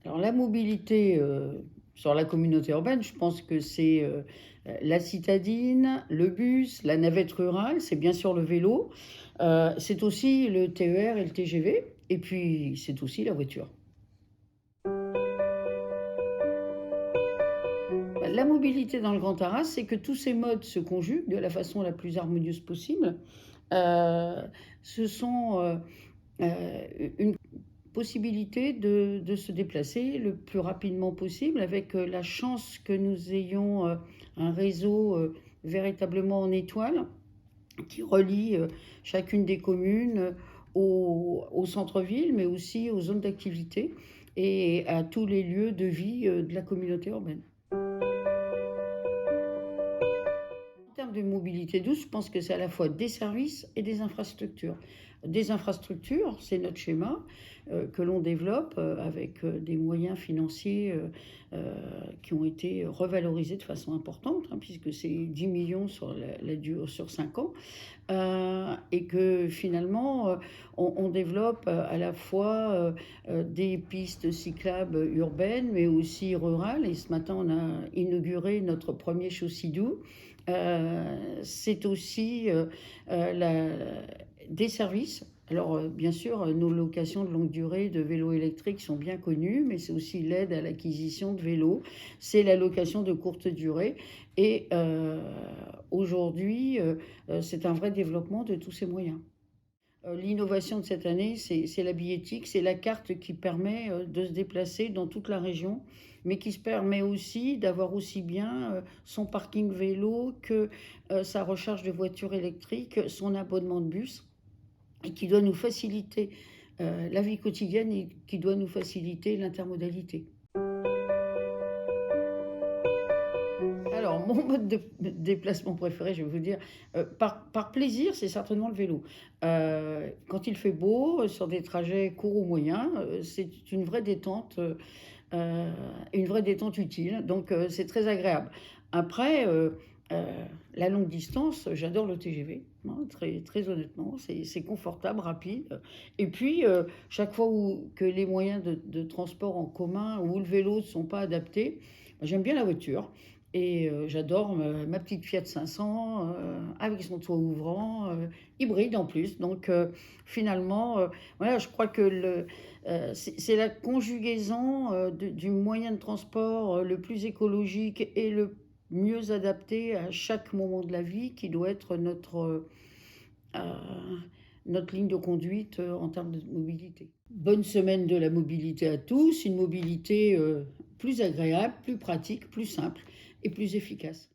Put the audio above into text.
Alors la mobilité, sur la communauté urbaine, je pense que c'est, la citadine, le bus, la navette rurale, c'est bien sûr le vélo, c'est aussi le TER et le TGV et puis c'est aussi la voiture. Bah, la mobilité dans le Grand Arras, c'est que tous ces modes se conjuguent de la façon la plus harmonieuse possible. Heu, Ce sont, heu, une possibilité de se déplacer le plus rapidement possible avec, la chance que nous ayons, un réseau, véritablement en étoile qui relie, chacune des communes, au centre-ville, mais aussi aux zones d'activité et à tous les lieux de vie, de la communauté urbaine. En termes de mobilité douce, je pense que c'est à la fois des services et des infrastructures. Des infrastructures, c'est notre schéma que l'on développe avec des moyens financiers qui ont été revalorisés de façon importante, hein, puisque c'est 10 millions sur, sur 5 ans, et que finalement, on développe à la fois des pistes cyclables urbaines, mais aussi rurales. Et ce matin, on a inauguré notre premier Chaussy-Doux. C'est aussi des services. Alors, bien sûr, nos locations de longue durée de vélos électriques sont bien connues, mais c'est aussi l'aide à l'acquisition de vélos, c'est la location de courte durée. Et aujourd'hui, c'est un vrai développement de tous ces moyens. L'innovation de cette année, c'est la billettique, c'est la carte qui permet de se déplacer dans toute la région, mais qui se permet aussi d'avoir aussi bien son parking vélo que sa recharge de voiture électrique, son abonnement de bus, et qui doit nous faciliter la vie quotidienne et qui doit nous faciliter l'intermodalité. Alors, mon mode de déplacement préféré, je vais vous dire, par plaisir, c'est certainement le vélo. Quand il fait beau, sur des trajets courts ou moyens, c'est heu, une vraie détente utile, donc c'est très agréable. Après, heu, la longue distance, j'adore le TGV, hein, très très honnêtement, c'est confortable, rapide, et puis, chaque fois que les moyens de transport en commun ou le vélo ne sont pas adaptés, bah, j'aime bien la voiture. Et j'adore ma petite Fiat 500, avec son toit ouvrant, hybride en plus. Donc finalement, voilà, je crois que c'est la conjugaison, du moyen de transport, le plus écologique et le mieux adapté à chaque moment de la vie qui doit être heu, notre ligne de conduite, en termes de mobilité. Bonne semaine de la mobilité à tous, une mobilité, plus agréable, plus pratique, plus simple et plus efficace.